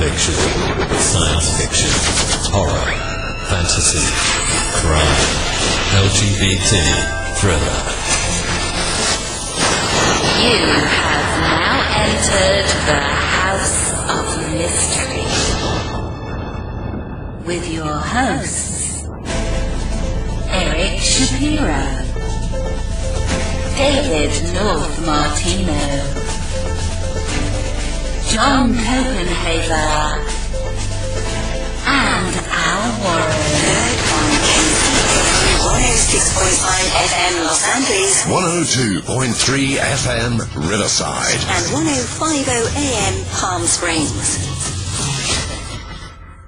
fiction, science fiction, horror, fantasy, crime, LGBT, thriller. You have now entered the House of Mystery with your hosts, Eric Shapiro, David North Martino, John Copenhaver, and Al Warren. Heard on KCAA 106.5 FM Los Angeles, 102.3 FM Riverside, and 105.0 AM Palm Springs.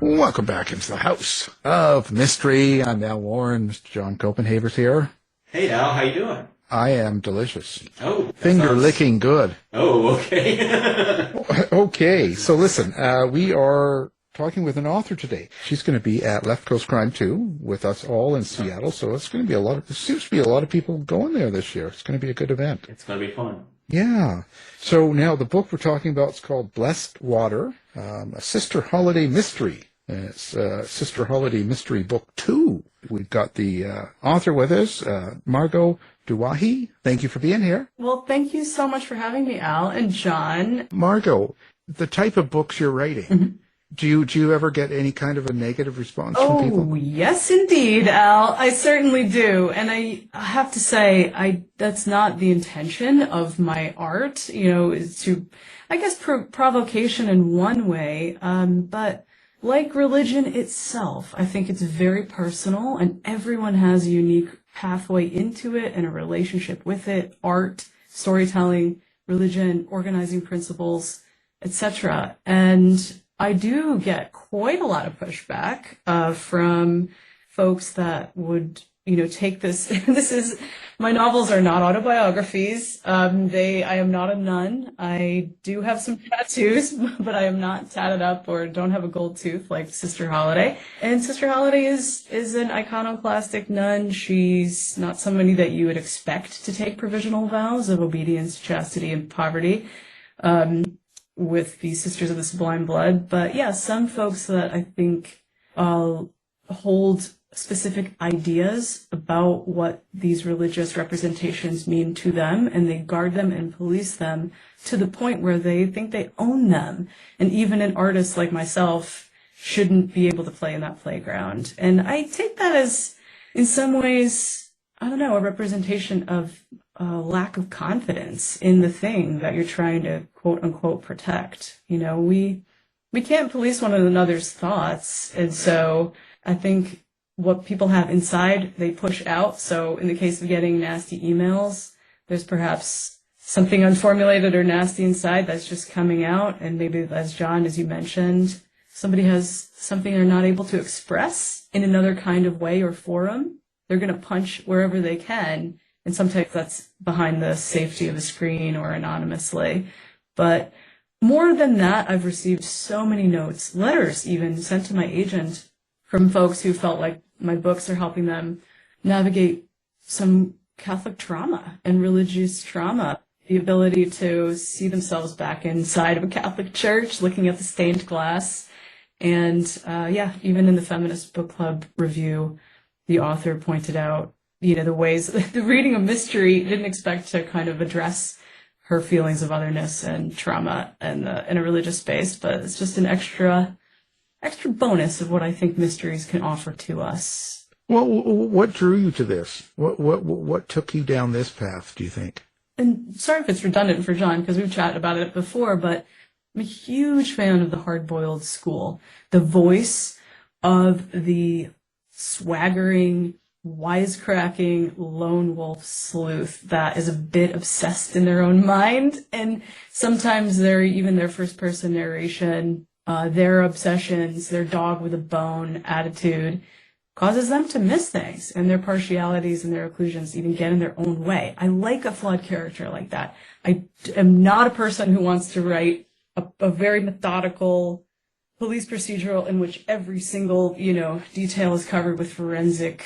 Welcome back into the House of Mystery. I'm Al Warren. Mr. John Copenhaver's here. Hey Al, how you doing? I am delicious. Oh, Finger-licking good. Oh, okay. Okay, so listen, we are talking with an author today. She's going to be at Left Coast Crime 2 with us all in Seattle, so it's going to be there seems to be a lot of people going there this year. It's going to be a good event. It's going to be fun. Yeah. So now the book we're talking about is called Blessed Water, a Sister Holiday Mystery. And it's Sister Holiday Mystery Book 2. We've got the author with us, Margot Douaihy. Thank you for being here. Well, thank you so much for having me, Al and John. Margot, the type of books you're writing, Mm-hmm. do you ever get any kind of a negative response from people? Oh, yes, indeed, Al. I certainly do. And I have to say, that's not the intention of my art, is to, I guess, provocation in one way, but like religion itself, I think it's very personal, and everyone has a unique pathway into it and a relationship with it, art, storytelling, religion, organizing principles, etc. And I do get quite a lot of pushback from folks that would, take this. My novels are not autobiographies. I am not a nun. I do have some tattoos, but I am not tatted up or don't have a gold tooth like Sister Holiday. And Sister Holiday is an iconoclastic nun. She's not somebody that you would expect to take provisional vows of obedience, chastity, and poverty. With the Sisters of the Sublime Blood. But yeah, some folks that I think hold specific ideas about what these religious representations mean to them, and they guard them and police them to the point where they think they own them. And even an artist like myself shouldn't be able to play in that playground. And I take that as, in some ways, I don't know, a representation of lack of confidence in the thing that you're trying to quote unquote protect. We can't police one another's thoughts. And so I think what people have inside, they push out. So in the case of getting nasty emails, there's perhaps something unformulated or nasty inside that's just coming out. And maybe, as John, as you mentioned, somebody has something they're not able to express in another kind of way or forum. They're going to punch wherever they can. And sometimes that's behind the safety of a screen or anonymously. But more than that, I've received so many notes, letters even, sent to my agent from folks who felt like my books are helping them navigate some Catholic trauma and religious trauma. The ability to see themselves back inside of a Catholic church, looking at the stained glass. And even in the Feminist Book Club review, the author pointed out the ways the reading of mystery didn't expect to kind of address her feelings of otherness and trauma in a religious space, but it's just an extra bonus of what I think mysteries can offer to us. Well, what drew you to this? What took you down this path, do you think? And sorry if it's redundant for John, because we've chatted about it before, but I'm a huge fan of the hard-boiled school. The voice of the swaggering, wisecracking lone wolf sleuth that is a bit obsessed in their own mind, and sometimes their first person narration, their obsessions, their dog with a bone attitude causes them to miss things, and their partialities and their occlusions even get in their own way. I like a flawed character like that. I am not a person who wants to write a very methodical police procedural in which every single, detail is covered with forensic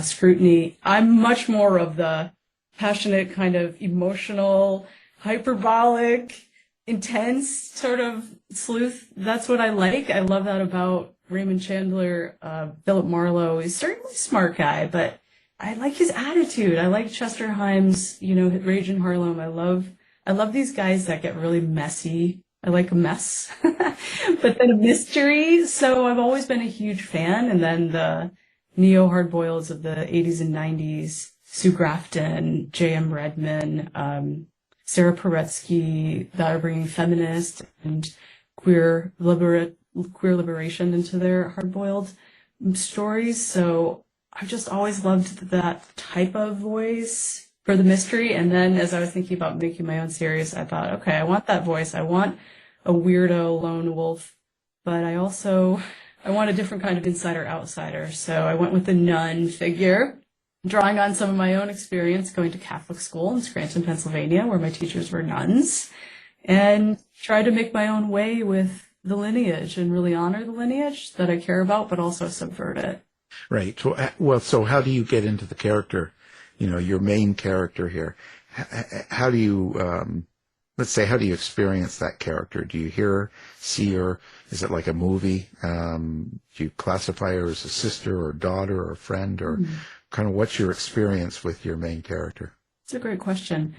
scrutiny. I'm much more of the passionate, kind of emotional, hyperbolic, intense sort of sleuth. That's what I like. I love that about Raymond Chandler. Philip Marlowe is certainly a smart guy, but I like his attitude. I like Chester Himes, Rage in Harlem. I love these guys that get really messy. I like a mess, but then a mystery. So I've always been a huge fan. And then the neo hardboils of the 80s and 90s, Sue Grafton, J.M. Redman, Sarah Paretsky, that are bringing feminist and queer liberation into their hardboiled stories. So I've just always loved that type of voice for the mystery. And then as I was thinking about making my own series, I thought, okay, I want that voice. I want a weirdo lone wolf, but I want a different kind of insider-outsider. So I went with the nun figure, drawing on some of my own experience going to Catholic school in Scranton, Pennsylvania, where my teachers were nuns, and tried to make my own way with the lineage and really honor the lineage that I care about, but also subvert it. Right. So how do you get into the character, your main character here? How do you, let's say, how do you experience that character? Do you see her? Is it like a movie? Do you classify her as a sister or daughter or friend, or kind of what's your experience with your main character? It's a great question.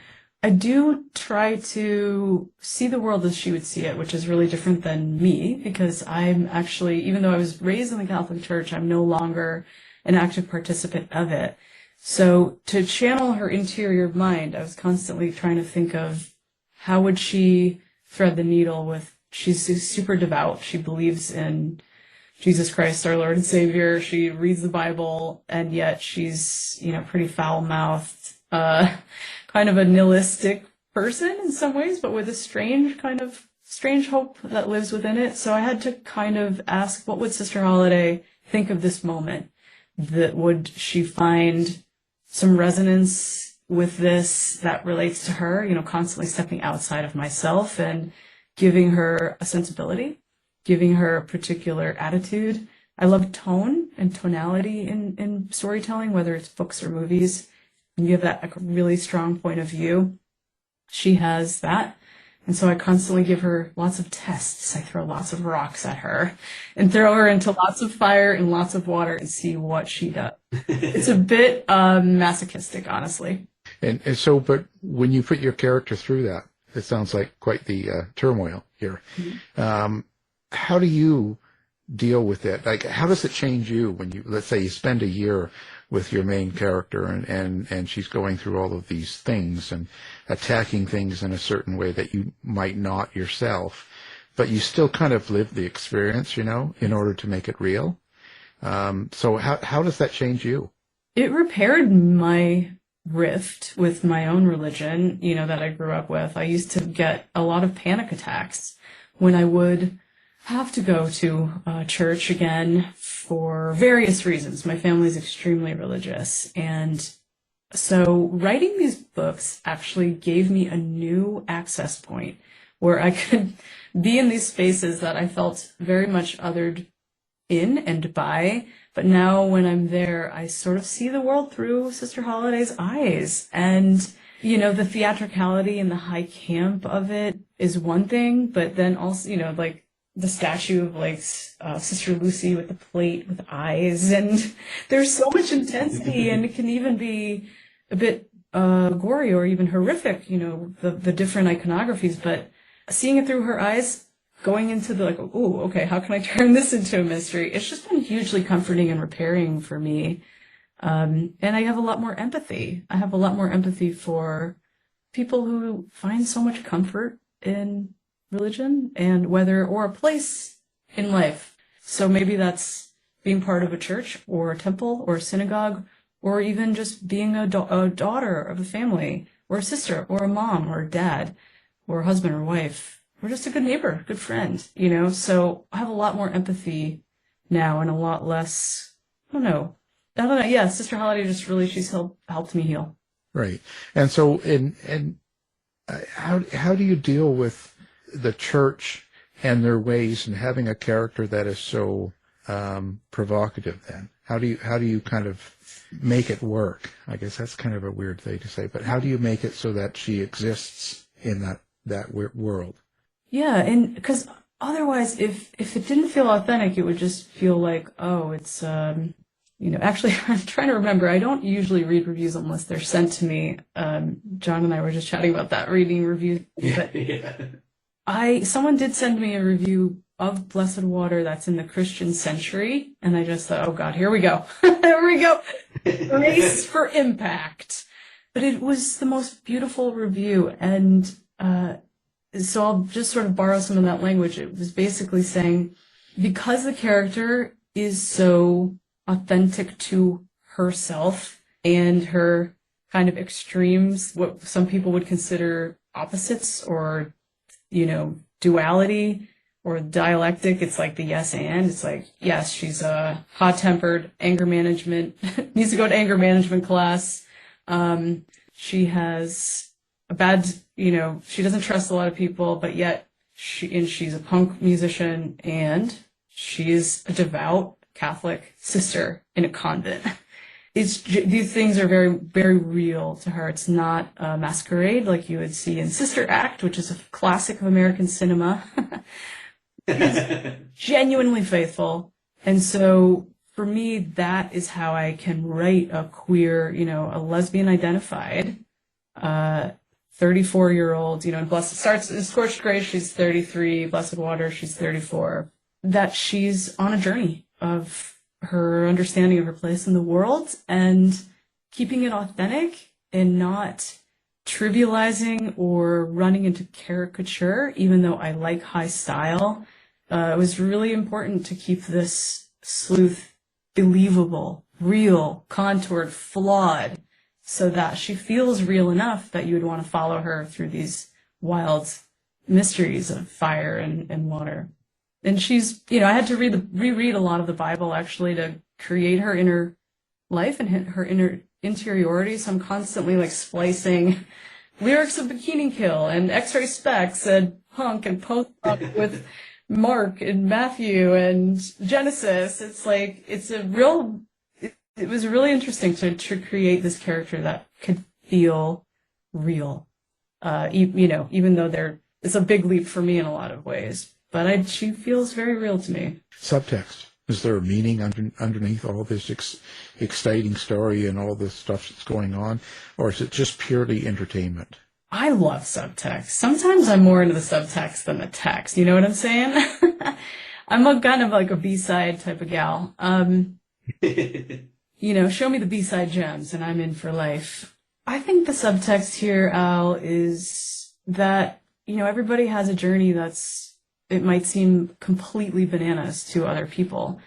I do try to see the world as she would see it, which is really different than me, because I'm actually, even though I was raised in the Catholic Church, I'm no longer an active participant of it. So to channel her interior mind, I was constantly trying to think of how would she thread the needle with, she's super devout. She believes in Jesus Christ, our Lord and Savior. She reads the Bible, and yet she's, pretty foul-mouthed, kind of a nihilistic person in some ways, but with a strange hope that lives within it. So I had to kind of ask, what would Sister Holiday think of this moment? Would she find some resonance with this that relates to her, constantly stepping outside of myself and giving her a sensibility, giving her a particular attitude. I love tone and tonality in storytelling, whether it's books or movies. And you have that really strong point of view. She has that. And so I constantly give her lots of tests. I throw lots of rocks at her and throw her into lots of fire and lots of water and see what she does. It's a bit masochistic, honestly. And so, but when you put your character through that, it sounds like quite the turmoil here. Mm-hmm. How do you deal with it? Like, how does it change you when let's say you spend a year with your main character and she's going through all of these things and attacking things in a certain way that you might not yourself, but you still kind of live the experience, in order to make it real. So how does that change you? It repaired my rift with my own religion, that I grew up with. I used to get a lot of panic attacks when I would have to go to church again for various reasons. My family's extremely religious. And so writing these books actually gave me a new access point where I could be in these spaces that I felt very much othered in and by. But now when I'm there, I sort of see the world through Sister Holiday's eyes. And, the theatricality and the high camp of it is one thing, but then also, like the statue of Sister Lucy with the plate with eyes, and there's so much intensity, and it can even be a bit gory or even horrific, the different iconographies, but seeing it through her eyes, going into the okay, how can I turn this into a mystery? It's just been hugely comforting and repairing for me. And I have a lot more empathy. I have a lot more empathy for people who find so much comfort in religion and or a place in life. So maybe that's being part of a church or a temple or a synagogue, or even just being a daughter of a family, or a sister or a mom or a dad or a husband or wife, or just a good neighbor, good friend, So I have a lot more empathy now and a lot less, I don't know. Yeah, Sister Holiday she's helped me heal. Right. And so how do you deal with the church and their ways and having a character that is so provocative then? How do you kind of make it work? I guess that's kind of a weird thing to say, but how do you make it so that she exists in that world? Yeah, and because otherwise, if it didn't feel authentic, it would just feel like, oh, it's actually, I'm trying to remember. I don't usually read reviews unless they're sent to me. John and I were just chatting about that, reading reviews. But Yeah. someone did send me a review of Blessed Water that's in the Christian Century, and I just thought, oh God, here we go. Here we go. Race for impact. But it was the most beautiful review, and so I'll just sort of borrow some of that language. It was basically saying, because the character is so authentic to herself and her kind of extremes, what some people would consider opposites or, duality or dialectic. It's like the yes and. It's like, yes, she's hot-tempered, anger management, needs to go to anger management class. She has a bad, she doesn't trust a lot of people, but yet she's a punk musician, and she's a devout Catholic sister in a convent. These things are very, very real to her. It's not a masquerade like you would see in Sister Act, which is a classic of American cinema. It's genuinely faithful. And so for me, that is how I can write a queer, a lesbian identified, 34-year-old, and Blessed starts in Scorched Grace, she's 33, Blessed Water, she's 34, that she's on a journey of her understanding of her place in the world and keeping it authentic and not trivializing or running into caricature, even though I like high style. It was really important to keep this sleuth believable, real, contoured, flawed, so that she feels real enough that you would want to follow her through these wild mysteries of fire and water. And she's, I had to reread a lot of the Bible actually to create her inner life and her inner interiority. So I'm constantly like splicing lyrics of Bikini Kill and X-Ray Specs and punk and post-punk with Mark and Matthew and Genesis. It's like, it was really interesting to create this character that could feel real. Even though it's a big leap for me in a lot of ways. But she feels very real to me. Subtext. Is there a meaning underneath all this exciting story and all this stuff that's going on? Or is it just purely entertainment? I love subtext. Sometimes I'm more into the subtext than the text. You know what I'm saying? I'm a kind of like a B-side type of gal. Show me the B-side gems and I'm in for life. I think the subtext here, Al, is that, everybody has a journey it might seem completely bananas to other people.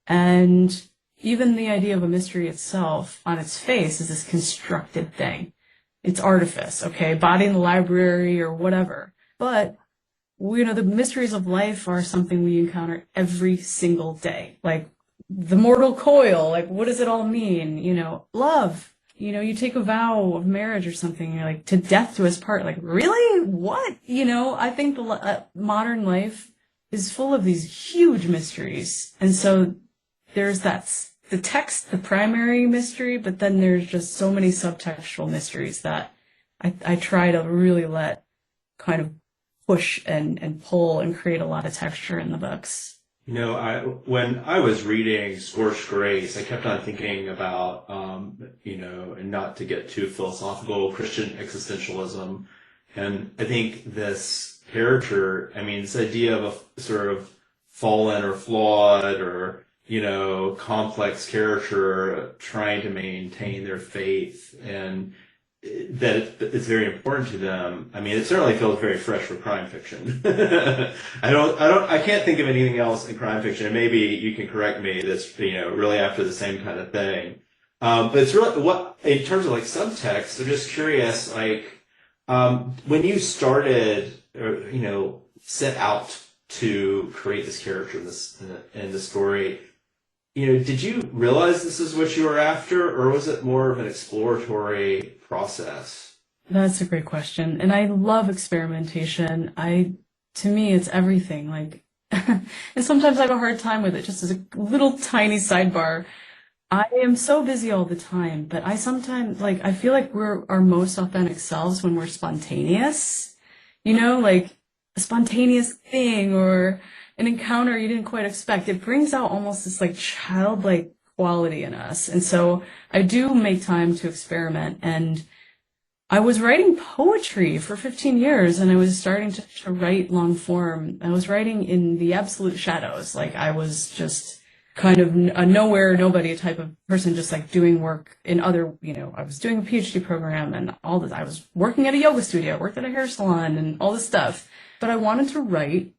And even the idea of a mystery itself on its face is this constructed thing. It's artifice, okay? Body in the library or whatever. But, the mysteries of life are something we encounter every single day. Like the mortal coil, like what does it all mean? Love. You take a vow of marriage or something, you're like, to death do us part. Like, really? What? I think modern life is full of these huge mysteries. And so there's the text, the primary mystery, but then there's just so many subtextual mysteries that I try to really let kind of push and pull and create a lot of texture in the books. When I was reading Scorched Grace, I kept on thinking about, and not to get too philosophical, Christian existentialism. And I think this character, this idea of a sort of fallen or flawed or, complex character trying to maintain their faith and that it's very important to them. It certainly feels very fresh for crime fiction. I can't think of anything else in crime fiction, and maybe you can correct me, that's, really after the same kind of thing. But it's really, in terms of like subtext, I'm just curious, when you started, set out to create this character in the story, did you realize this is what you were after, or was it more of an exploratory process? That's a great question. And I love experimentation. To me, it's everything. Like, and sometimes I have a hard time with it, just as a little tiny sidebar. I am so busy all the time, but I sometimes, I feel like we're our most authentic selves when we're spontaneous. a spontaneous thing or an encounter you didn't quite expect. It brings out almost this like childlike quality in us. And so I do make time to experiment. And I was writing poetry for 15 years, and I was starting to write long form. I was writing in the absolute shadows. Like I was just kind of a nowhere, nobody type of person, just like doing work in other, I was doing a PhD program and all this. I was working at a yoga studio, worked at a hair salon and all this stuff. But I wanted to write,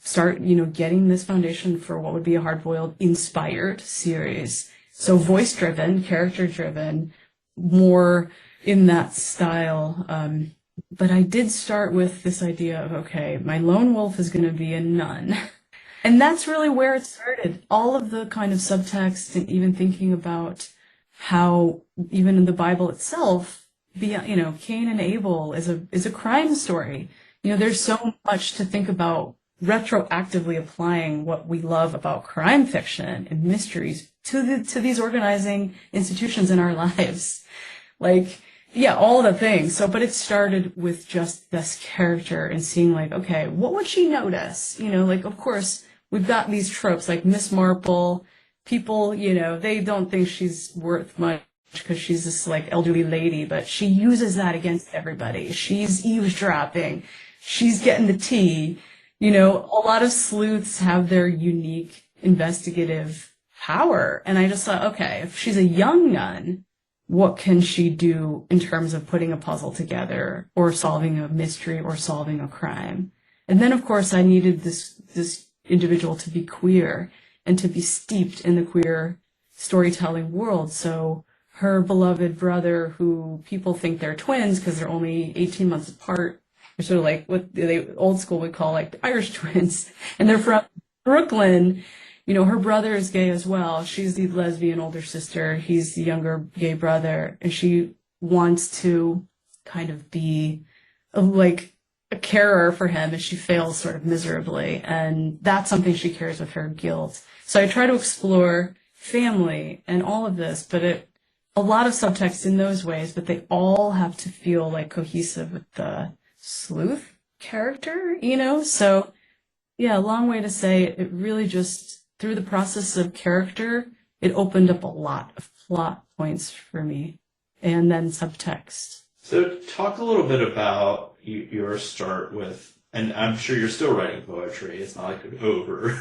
start, getting this foundation for what would be a hard-boiled inspired series. So voice-driven, character-driven, more in that style. But I did start with this idea of, okay, my lone wolf is going to be a nun. And that's really where it started. All of the kind of subtext and even thinking about how even in the Bible itself, Cain and Abel is a crime story. There's so much to think about retroactively applying what we love about crime fiction and mysteries to these organizing institutions in our lives. Like, yeah, all the things. So, but it started with just this character and seeing like, okay, what would she notice? Of course, we've got these tropes like Miss Marple. People, they don't think she's worth much because she's this like elderly lady, but she uses that against everybody. She's eavesdropping. She's getting the tea. A lot of sleuths have their unique investigative power. And I just thought, okay, if she's a young nun, what can she do in terms of putting a puzzle together or solving a mystery or solving a crime? And then, of course, I needed this individual to be queer and to be steeped in the queer storytelling world. So her beloved brother, who people think they're twins because they're only 18 months apart, they're sort of like what they old school would call like the Irish twins, and they're from Brooklyn. Her brother is gay as well. She's the lesbian older sister. He's the younger gay brother, and she wants to kind of be like a carer for him, and she fails sort of miserably, and that's something she carries with her guilt. So I try to explore family and all of this, but a lot of subtext in those ways, but they all have to feel like cohesive with the sleuth character, So, yeah, a long way to say it really just, through the process of character, it opened up a lot of plot points for me, and then subtext. So talk a little bit about your start with, and I'm sure you're still writing poetry, it's not like it's over,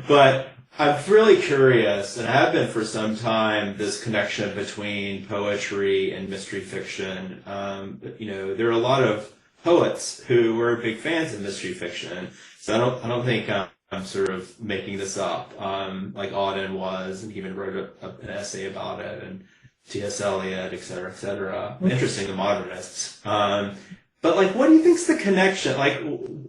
but I'm really curious, and have been for some time, this connection between poetry and mystery fiction. There are a lot of poets who were big fans of mystery fiction, so I don't think I'm sort of making this up. Like Auden was, and he even wrote an essay about it, and T.S. Eliot, et cetera, et cetera. Interesting, the modernists. But like, what do you think's the connection? Like,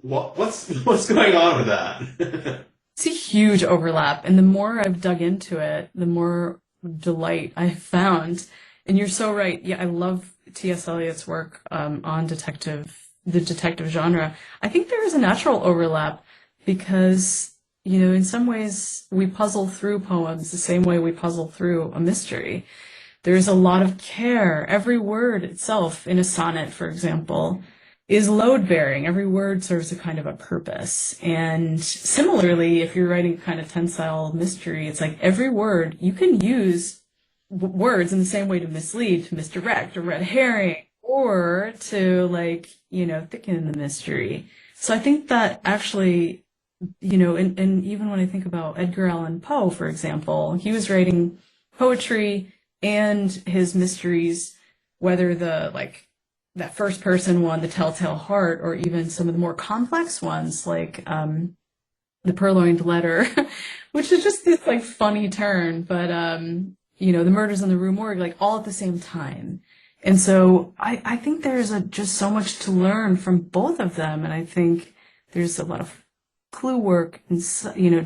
what's going on with that? It's a huge overlap, and the more I've dug into it, the more delight I've found. And you're so right. Yeah, I love T.S. Eliot's work on the detective genre. I think there is a natural overlap because, in some ways we puzzle through poems the same way we puzzle through a mystery. There's a lot of care. Every word itself in a sonnet, for example, is load-bearing. Every word serves a kind of a purpose. And similarly, if you're writing kind of tensile mystery, it's like every word, you can use words in the same way to mislead, to misdirect, or red herring, or to thicken the mystery. So I think that actually, and even when I think about Edgar Allan Poe, for example, he was writing poetry and his mysteries, whether that first person one, The Telltale Heart, or even some of the more complex ones like The Purloined Letter, which is just this funny turn, but The Murders in the Rue Morgue, all at the same time. And so I think there's just so much to learn from both of them, and I think there's a lot of clue work and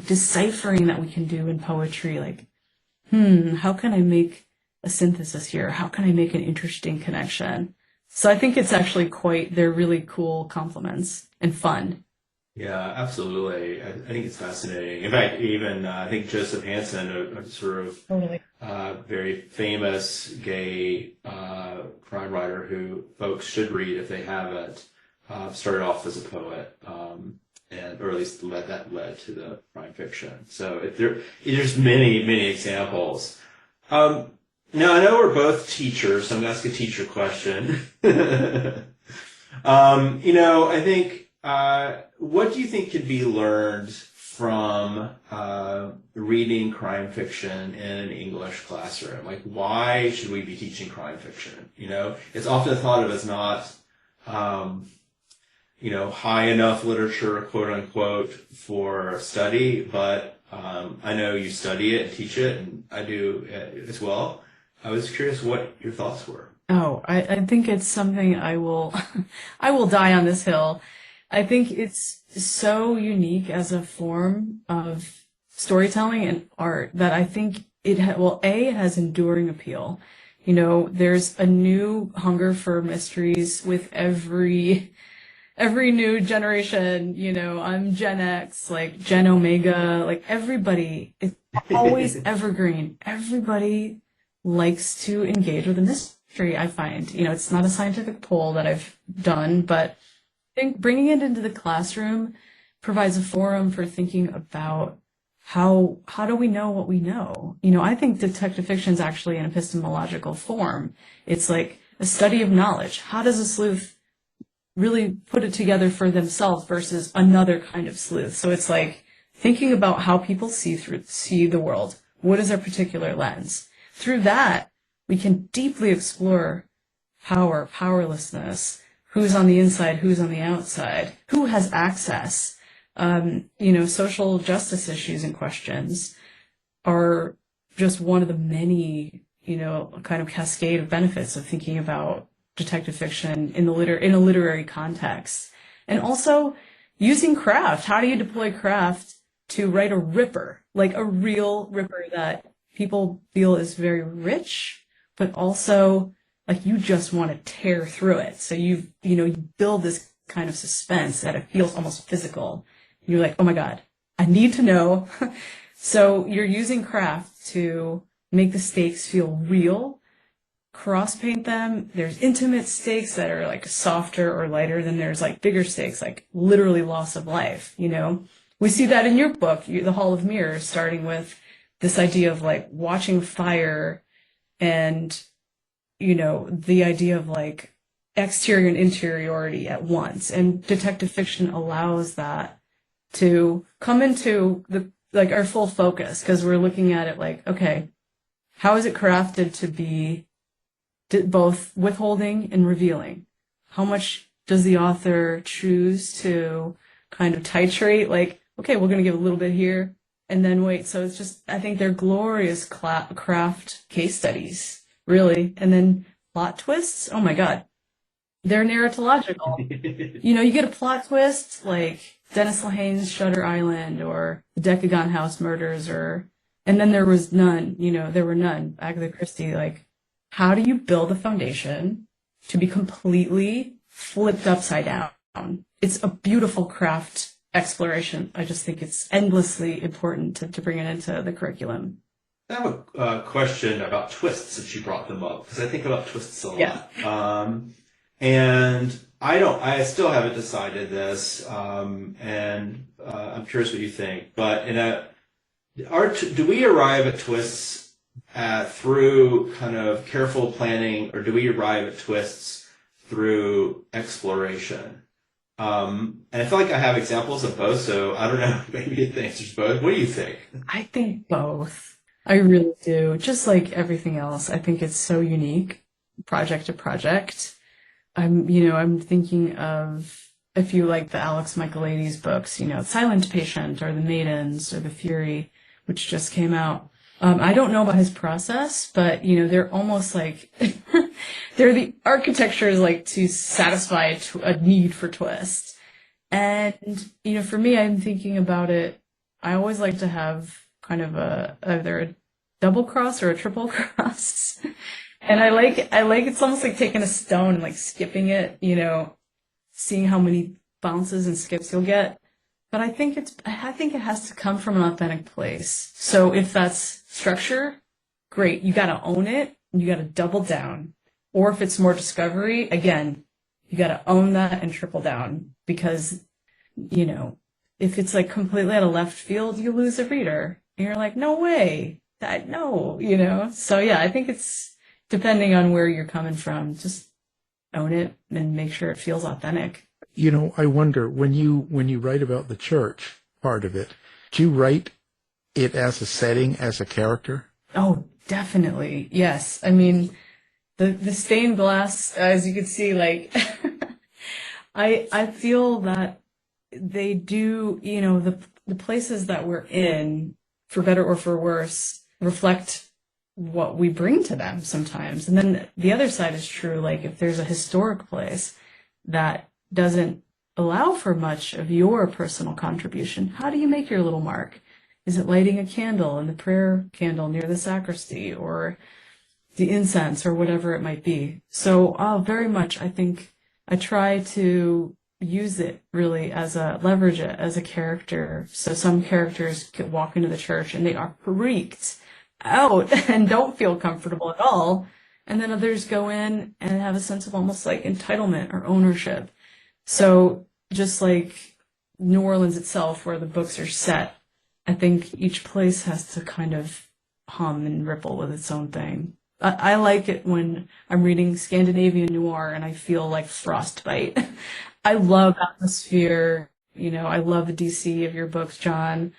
deciphering that we can do in poetry. How can I make a synthesis here? How can I make an interesting connection? So I think it's actually they're really cool compliments and fun. Yeah, absolutely. I think it's fascinating. In fact, even I think Joseph Hansen, a sort of very famous gay crime writer who folks should read if they haven't, started off as a poet, or at least led to the crime fiction. So there's many examples. Now I know we're both teachers, so I'm going to ask a teacher question. I think, what do you think could be learned from reading crime fiction in an English classroom? Like, why should we be teaching crime fiction? It's often thought of as not, high enough literature, quote unquote, for study, but I know you study it and teach it, and I do as well. I was curious what your thoughts were. Oh, I think it's something I will die on this hill. I think it's so unique as a form of storytelling and art that I think it has enduring appeal. There's a new hunger for mysteries with every new generation. I'm Gen X, like Gen Omega, like everybody. It's always evergreen. Everybody likes to engage with a mystery, I find. It's not a scientific poll that I've done, but I think bringing it into the classroom provides a forum for thinking about how do we know what we know? I think detective fiction is actually an epistemological form. It's like a study of knowledge. How does a sleuth really put it together for themselves versus another kind of sleuth? So it's like thinking about how people see the world. What is their particular lens? Through that, we can deeply explore power, powerlessness, who's on the inside, who's on the outside, who has access. Social justice issues and questions are just one of the many, kind of cascade of benefits of thinking about detective fiction in a literary context. And also using craft. How do you deploy craft to write a ripper, like a real ripper that people feel is very rich, but also like you just want to tear through it. So you build this kind of suspense that it feels almost physical. You're like, oh my God, I need to know. So you're using craft to make the stakes feel real, cross paint them. There's intimate stakes that are like softer or lighter than there's like bigger stakes, like literally loss of life. We see that in your book, The Hall of Mirrors, starting with this idea of like watching fire and, the idea of like exterior and interiority at once. And detective fiction allows that to come into our full focus, because we're looking at it like, okay, how is it crafted to be both withholding and revealing? How much does the author choose to kind of titrate? Like, okay, we're going to give a little bit here and then wait. So it's just, I think they're glorious craft case studies, really. And then plot twists. Oh my God. They're narratological. You get a plot twist like Dennis Lehane's Shutter Island or the Decagon House murders, and then there was none, there were none. Agatha Christie, like, how do you build a foundation to be completely flipped upside down? It's a beautiful craft exploration. I just think it's endlessly important to bring it into the curriculum. I have a question about twists since you brought them up, because I think about twists a lot. Yeah. And I still haven't decided this, and I'm curious what you think. But do we arrive at twists through kind of careful planning, or do we arrive at twists through exploration? And I feel like I have examples of both, so I don't know, maybe the answer's both. What do you think? I think both. I really do. Just like everything else, I think it's so unique, project to project. I'm thinking of, if you like the Alex Michaelides books, Silent Patient or The Maidens or The Fury, which just came out. I don't know about his process, but, they're almost like, they're the architecture is like to satisfy a need for twist. And, for me, I'm thinking about it, I always like to have kind of either a double cross or a triple cross. And I like it's almost like taking a stone and like skipping it, seeing how many bounces and skips you'll get. But I think it has to come from an authentic place. So if that's structure, great. You got to own it and you got to double down. Or if it's more discovery, again, You got to own that and triple down because, you know, if it's like completely out of left field, you lose a reader. And you're like, no way, no, you know? So yeah, I think it's depending on where you're coming from, just own it and make sure it feels authentic. You know, I wonder, when you write about the church part of it, do you write it as a setting, as a character? Oh, definitely. Yes. I mean, the stained glass, as you can see, like, I feel that they do, you know, the places that we're in, for better or for worse, reflect what we bring to them sometimes. And then the other side is true. Like, if there's a historic place that doesn't allow for much of your personal contribution, how do you make your little mark? Is it lighting a candle in the prayer candle near the sacristy, or the incense, or whatever it might be? So very much, I think I try to use it really leverage it as a character. So some characters could walk into the church and they are freaked out and don't feel comfortable at all. And then others go in and have a sense of almost like entitlement or ownership. So just like New Orleans itself, where the books are set, I think each place has to kind of hum and ripple with its own thing. I like it when I'm reading Scandinavian noir and I feel like frostbite. I love atmosphere. You know, I love the DC of your books, John.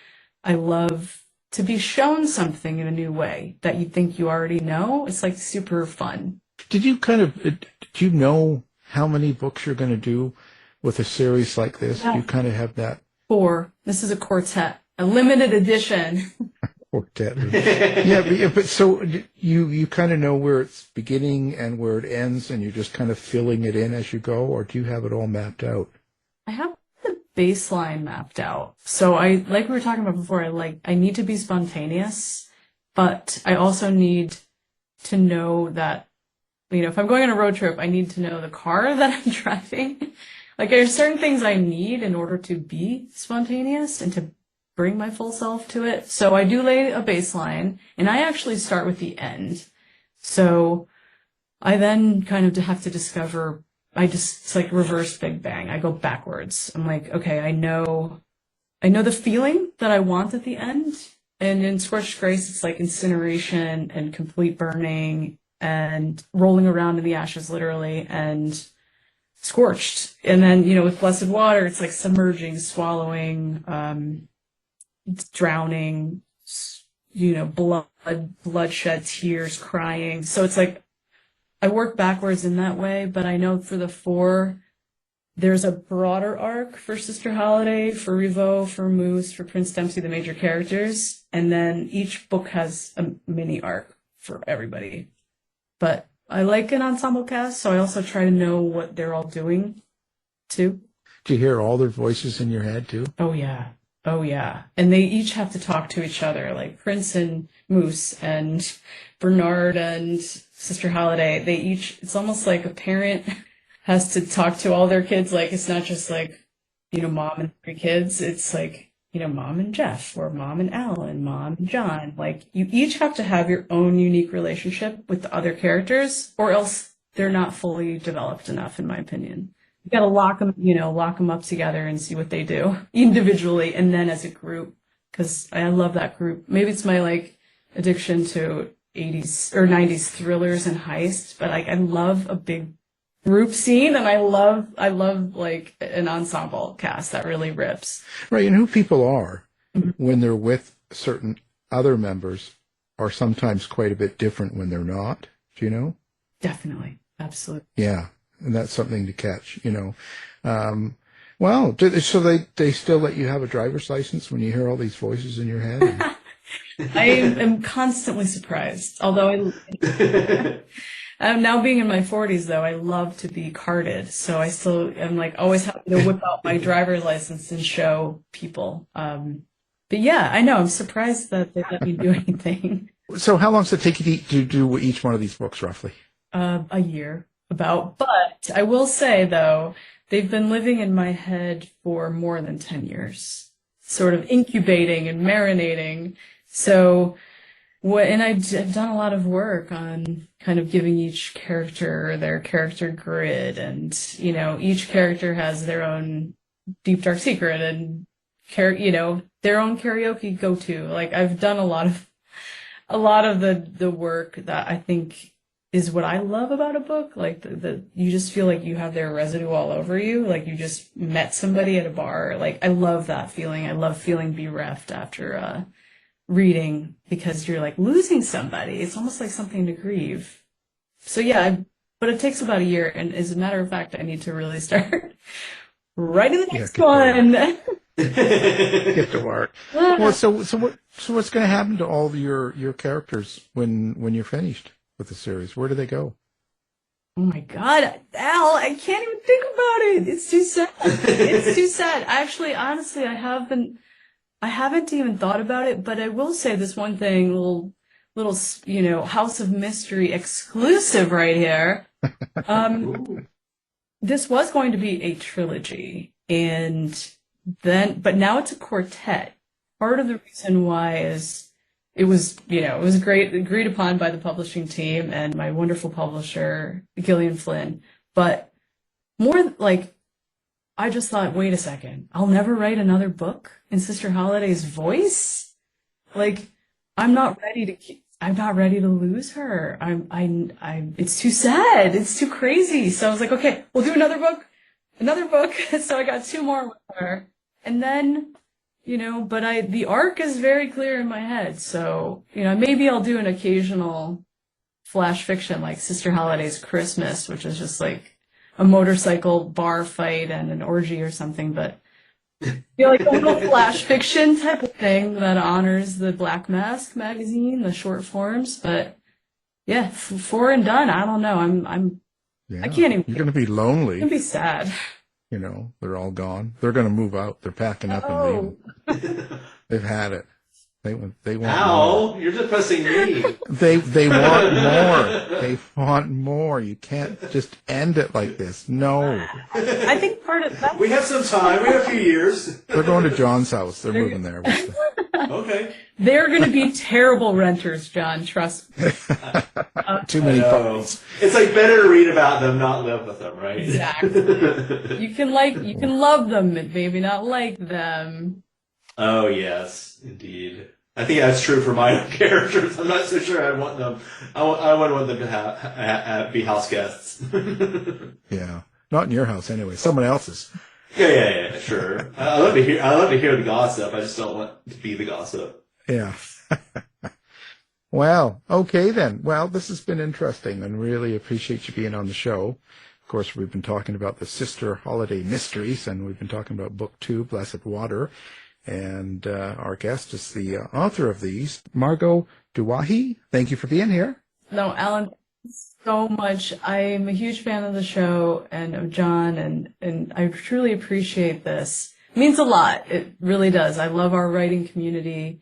I love to be shown something in a new way that you think you already know. It's like super fun. Did you know how many books you're going to do with a series like this? Yeah. You kind of have that? 4. This is a quartet, a limited edition. Quartet. Yeah, but so you kind of know where it's beginning and where it ends, and you're just kind of filling it in as you go, or do you have it all mapped out? I have the baseline mapped out. So like we were talking about before, I need to be spontaneous, but I also need to know that, you know, if I'm going on a road trip, I need to know the car that I'm driving. Like, there's certain things I need in order to be spontaneous and to bring my full self to it. So I do lay a baseline, and I actually start with the end. So I then kind of have to discover, it's like reverse Big Bang. I go backwards. I'm like, okay, I know the feeling that I want at the end. And in Scorched Grace, it's like incineration and complete burning and rolling around in the ashes, literally, and scorched. And then, you know, with Blessed Water, it's like submerging, swallowing, drowning, you know, bloodshed, tears, crying. So it's like I work backwards in that way, but I know for the 4, there's a broader arc for Sister Holiday, for Riveaux, for Moose, for Prince Dempsey, the major characters, and then each book has a mini arc for everybody. But I like an ensemble cast, so I also try to know what they're all doing, too. Do you hear all their voices in your head, too? Oh, yeah. Oh, yeah. And they each have to talk to each other, like Prince and Moose and Bernard and Sister Holiday. It's almost like a parent has to talk to all their kids. Like, it's not just like, you know, mom and 3 kids. It's like, you know, mom and Jeff, or mom and Al, and mom and John. Like, you each have to have your own unique relationship with the other characters, or else they're not fully developed enough, in my opinion. You gotta lock them up together and see what they do individually and then as a group, because I love that group. Maybe it's my like addiction to 80s or 90s thrillers and heists, but like I love a big group scene, and I love like an ensemble cast that really rips. Right, and who people are when they're with certain other members are sometimes quite a bit different when they're not. Do you know? Definitely, absolutely. Yeah. And that's something to catch, you know. Well, so they still let you have a driver's license when you hear all these voices in your head? I am constantly surprised. Although I'm now being in my 40s, though, I love to be carded. So I still am like always happy to whip out my driver's license and show people. But yeah, I know. I'm surprised that they let me do anything. So how long does it take you to do each one of these books, roughly? A year. But I will say, though, they've been living in my head for more than 10 years, sort of incubating and marinating. So And I've done a lot of work on kind of giving each character their character grid, and each character has their own deep dark secret and their own karaoke go-to. Like, I've done a lot of the work that I think is what I love about a book. Like, you just feel like you have their residue all over you, like you just met somebody at a bar. Like, I love that feeling. I love feeling bereft after reading, because you're like losing somebody. It's almost like something to grieve. So yeah, but it takes about a year, and as a matter of fact, I need to really start writing the next one. Get to work. Well, so what's going to happen to all of your characters when you're finished with the series? Where do they go? Oh my God, Al, I can't even think about it. It's too sad. It's too sad. Actually, honestly, I haven't even thought about it, but I will say this one thing, little House of Mystery exclusive right here. This was going to be a trilogy, but now it's a quartet. Part of the reason why is it was agreed upon by the publishing team and my wonderful publisher, Gillian Flynn. But more like, I just thought, wait a second, I'll never write another book in Sister Holiday's voice. Like, I'm not ready to lose her. It's too sad. It's too crazy. So I was like, okay, we'll do another book. So I got 2 more with her. And then, but the arc is very clear in my head. So, maybe I'll do an occasional flash fiction like Sister Holiday's Christmas, which is just like a motorcycle bar fight and an orgy or something, but like a little flash fiction type of thing that honors the Black Mask magazine, the short forms. But yeah, 4 and done. I don't know. I can't even. You're going to be lonely. It's going to be sad. They're all gone. They're going to move out. They're packing up and leaving. They've had it. They want Ow, more. you're depressing me. They want more. They want more. You can't just end it like this. No. I think part of that. We have some time. We have a few years. They're going to John's house. They're moving there. Okay. They're going to be terrible renters, John. Trust me. Too many puppies. It's like better to read about them, not live with them, right? Exactly. You can love them, but maybe not like them. Oh, yes, indeed. I think that's true for my own characters. I'm not so sure I'd want them. I wouldn't want them to be house guests. Yeah, not in your house anyway. Someone else's. Yeah, sure. I love to hear the gossip. I just don't want to be the gossip. Yeah. Well, okay then. Well, this has been interesting, and really appreciate you being on the show. Of course, we've been talking about the Sister Holiday Mysteries, and we've been talking about Book 2, Blessed Water. And our guest is the author of these, Margot Douaihy. Thank you for being here. No, Alan, so much. I'm a huge fan of the show and of John, and I truly appreciate this. It means a lot. It really does. I love our writing community.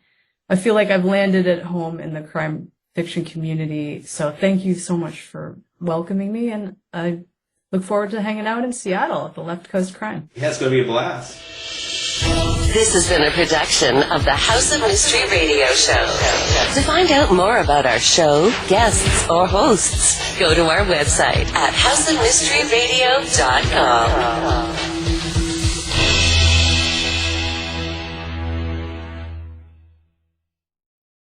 I feel like I've landed at home in the crime fiction community. So thank you so much for welcoming me, and I look forward to hanging out in Seattle at the Left Coast Crime. Yeah, it's going to be a blast. This has been a production of the House of Mystery Radio Show. To find out more about our show, guests, or hosts, go to our website at houseofmysteryradio.com.